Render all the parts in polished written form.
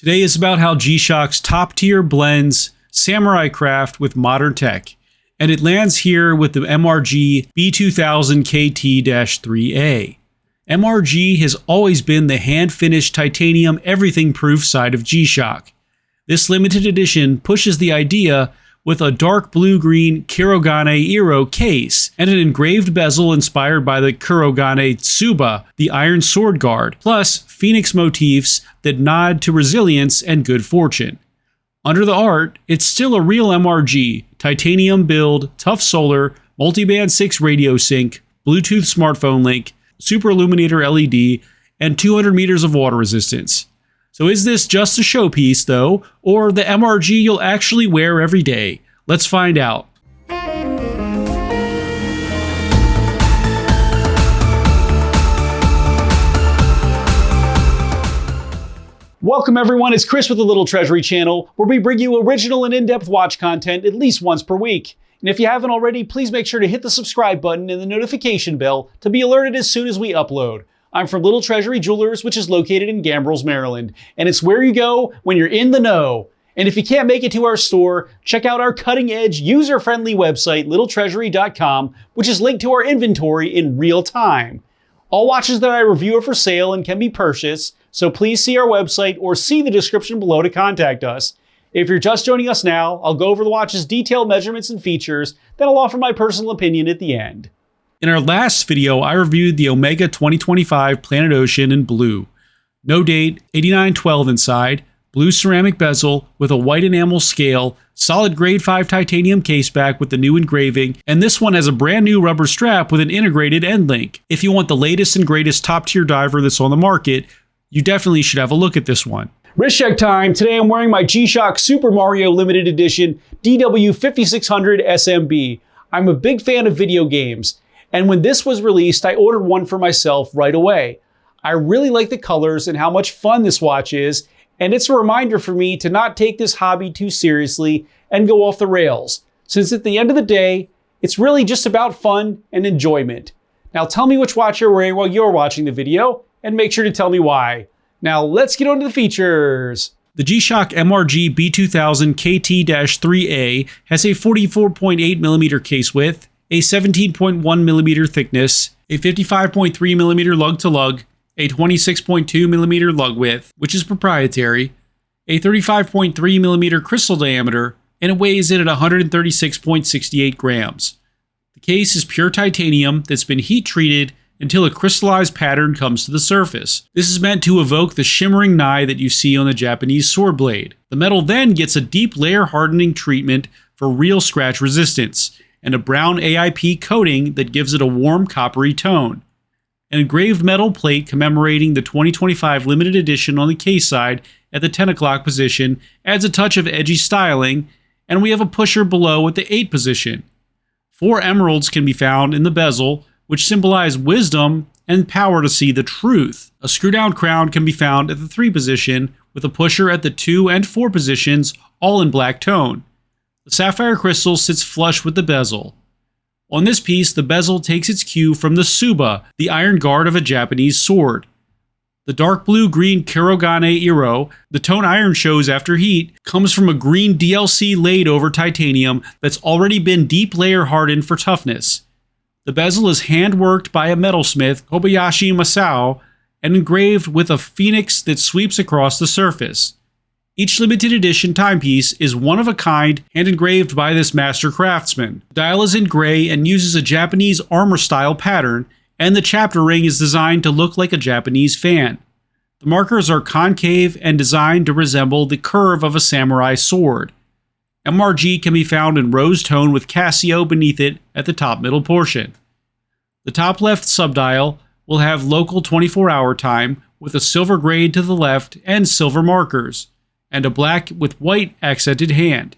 Today is about how G-Shock's top tier blends samurai craft with modern tech, and it lands here with the MRGB2000KT3A. MRG has always been the hand-finished titanium everything-proof side of G-Shock. This limited edition pushes the idea with a dark blue-green kurogane-iro case and an engraved bezel inspired by the kurogane-tsuba, the iron sword guard, plus phoenix motifs that nod to resilience and good fortune. Under the art, it's still a real MRG, titanium build, tough solar, multiband 6 radio sync, Bluetooth smartphone link, super illuminator LED, and 200 meters of water resistance. So is this just a showpiece though, or the MRG you'll actually wear every day? Let's find out. Welcome everyone, it's Chris with the Little Treasury channel, where we bring you original and in-depth watch content at least once per week. And if you haven't already, please make sure to hit the subscribe button and the notification bell to be alerted as soon as we upload. I'm from Little Treasury Jewelers, which is located in Gambrills, Maryland, and it's where you go when you're in the know. And if you can't make it to our store, check out our cutting-edge, user-friendly website, littletreasury.com, which is linked to our inventory in real time. All watches that I review are for sale and can be purchased, so please see our website or see the description below to contact us. If you're just joining us now, I'll go over the watch's detailed measurements and features, then I'll offer my personal opinion at the end. In our last video, I reviewed the Omega 2025 Planet Ocean in blue. No date, 8912 inside, blue ceramic bezel with a white enamel scale, solid grade 5 titanium caseback with the new engraving, and this one has a brand new rubber strap with an integrated end link. If you want the latest and greatest top tier diver that's on the market, you definitely should have a look at this one. Wrist check time. Today I'm wearing my G-Shock Super Mario Limited Edition DW5600 SMB. I'm a big fan of video games, and when this was released, I ordered one for myself right away. I really like the colors and how much fun this watch is, and it's a reminder for me to not take this hobby too seriously and go off the rails, since at the end of the day, it's really just about fun and enjoyment. Now tell me which watch you're wearing while you're watching the video, and make sure to tell me why. Now let's get on to the features. The G-Shock MRGB2000KT3A has a 44.8mm case width, a 17.1mm thickness, a 55.3mm lug-to-lug, a 26.2mm lug width, which is proprietary, a 35.3mm crystal diameter, and it weighs in at 136.68 grams. The case is pure titanium that's been heat treated until a crystallized pattern comes to the surface. This is meant to evoke the shimmering nye that you see on the Japanese sword blade. The metal then gets a deep layer hardening treatment for real scratch resistance, and a brown AIP coating that gives it a warm coppery tone. An engraved metal plate commemorating the 2025 limited edition on the case side at the 10 o'clock position adds a touch of edgy styling, and we have a pusher below at the 8 position. 4 emeralds can be found in the bezel, which symbolize wisdom and power to see the truth. A screw-down crown can be found at the 3 position, with a pusher at the 2 and 4 positions, all in black tone. The sapphire crystal sits flush with the bezel. On this piece, the bezel takes its cue from the tsuba, the iron guard of a Japanese sword. The dark blue-green kurogane-iro, the tone iron shows after heat, comes from a green DLC laid over titanium that's already been deep layer hardened for toughness. The bezel is hand-worked by a metalsmith, KOBAYASHI Masao, and engraved with a phoenix that sweeps across the surface. Each limited edition timepiece is one of a kind, hand engraved by this master craftsman. The dial is in gray and uses a Japanese armor-style pattern, and the chapter ring is designed to look like a Japanese fan. The markers are concave and designed to resemble the curve of a samurai sword. MRG can be found in rose tone with Casio beneath it at the top middle portion. The top left subdial will have local 24-hour time with a silver grade to the left and silver markers, and a black with white accented hand.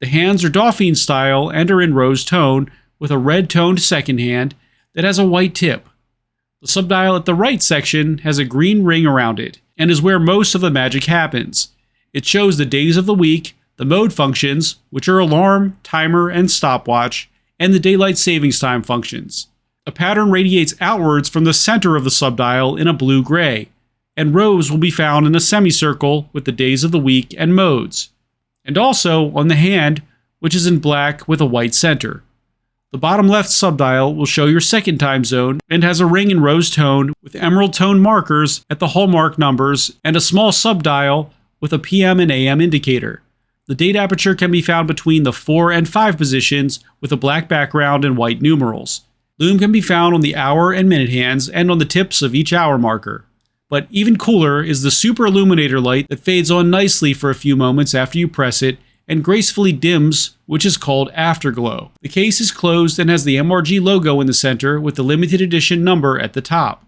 The hands are Dauphine style and are in rose tone with a red toned second hand that has a white tip. The subdial at the right section has a green ring around it and is where most of the magic happens. It shows the days of the week, the mode functions, which are alarm, timer, and stopwatch, and the daylight savings time functions. A pattern radiates outwards from the center of the subdial in a blue-gray. and rows will be found in a semicircle with the days of the week and modes, and also on the hand, which is in black with a white center. The bottom left subdial will show your second time zone and has a ring in rose tone with emerald tone markers at the hallmark numbers and a small subdial with a PM and AM indicator. The date aperture can be found between the 4 and 5 positions with a black background and white numerals. Lume can be found on the hour and minute hands and on the tips of each hour marker. But even cooler is the super illuminator light that fades on nicely for a few moments after you press it and gracefully dims, which is called afterglow. The case is closed and has the MRG logo in the center with the limited edition number at the top.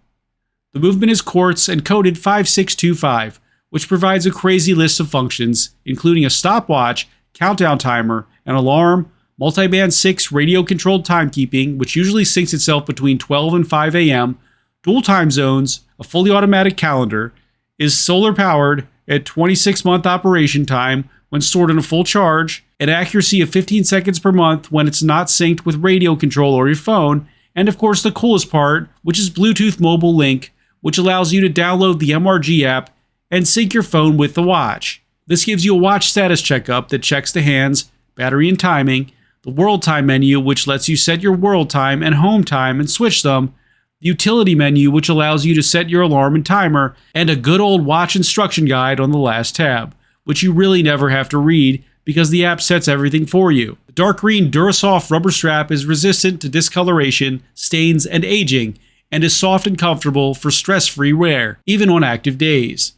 The movement is quartz and coded 5625, which provides a crazy list of functions, including a stopwatch, countdown timer, an alarm, multiband 6 radio-controlled timekeeping, which usually syncs itself between 12 and 5 a.m., dual time zones, a fully automatic calendar, is solar-powered at 26-month operation time when stored in a full charge, an accuracy of 15 seconds per month when it's not synced with radio control or your phone, and of course the coolest part, which is Bluetooth Mobile Link, which allows you to download the MRG app and sync your phone with the watch. This gives you a watch status checkup that checks the hands, battery and timing, the world time menu which lets you set your world time and home time and switch them, the utility menu which allows you to set your alarm and timer, and a good old watch instruction guide on the last tab, which you really never have to read because the app sets everything for you. The dark green Durasoft rubber strap is resistant to discoloration, stains, and aging, and is soft and comfortable for stress-free wear, even on active days.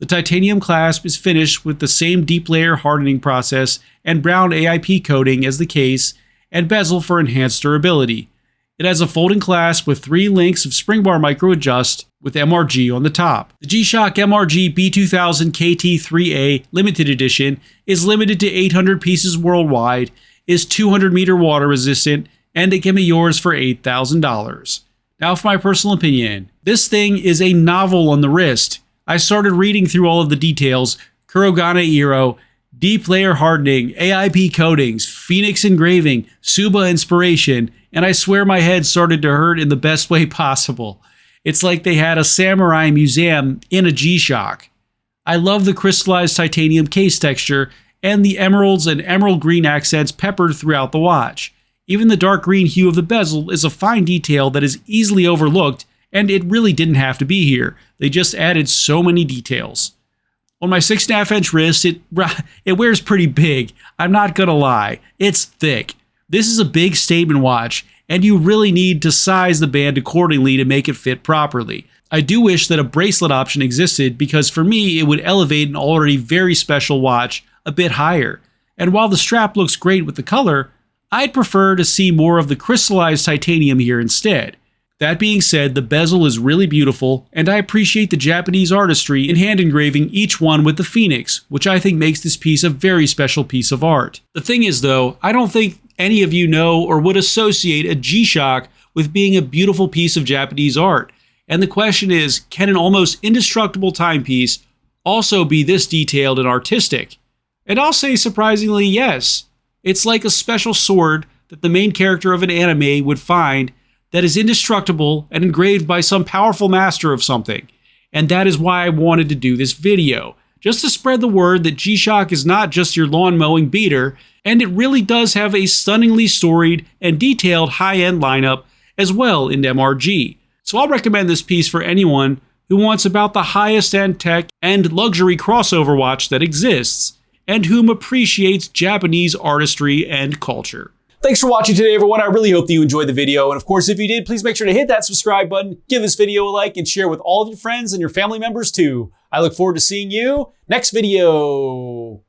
The titanium clasp is finished with the same deep layer hardening process and brown AIP coating as the case, and bezel for enhanced durability. It has a folding clasp with 3 links of spring bar micro adjust with MRG on the top. The G-Shock MRGB2000KT3A limited edition is limited to 800 pieces worldwide, is 200 meter water resistant, and it can be yours for $8,000. Now for my personal opinion, this thing is a novel on the wrist. I started reading through all of the details: kurogane-iro, deep layer hardening, AIP coatings, phoenix engraving, tsuba inspiration, and I swear my head started to hurt in the best way possible. It's like they had a samurai museum in a G-Shock. I love the crystallized titanium case texture and the emeralds and emerald green accents peppered throughout the watch. Even the dark green hue of the bezel is a fine detail that is easily overlooked, and it really didn't have to be here. They just added so many details. On my 6.5-inch wrist, it wears pretty big. I'm not gonna lie, it's thick. This is a big statement watch, and you really need to size the band accordingly to make it fit properly. I do wish that a bracelet option existed because for me it would elevate an already very special watch a bit higher. And while the strap looks great with the color, I'd prefer to see more of the crystallized titanium here instead. That being said, the bezel is really beautiful, and I appreciate the Japanese artistry in hand engraving each one with the phoenix, which I think makes this piece a very special piece of art. The thing is though, I don't think any of you know or would associate a G-Shock with being a beautiful piece of Japanese art. And the question is, can an almost indestructible timepiece also be this detailed and artistic? And I'll say surprisingly yes. It's like a special sword that the main character of an anime would find that is indestructible and engraved by some powerful master of something. And that is why I wanted to do this video, just to spread the word that G-Shock is not just your lawn mowing beater, and it really does have a stunningly storied and detailed high-end lineup as well in MRG. So I'll recommend this piece for anyone who wants about the highest end tech and luxury crossover watch that exists, and whom appreciates Japanese artistry and culture. Thanks for watching today, everyone. I really hope that you enjoyed the video. And of course, if you did, please make sure to hit that subscribe button, give this video a like, and share with all of your friends and your family members too. I look forward to seeing you next video.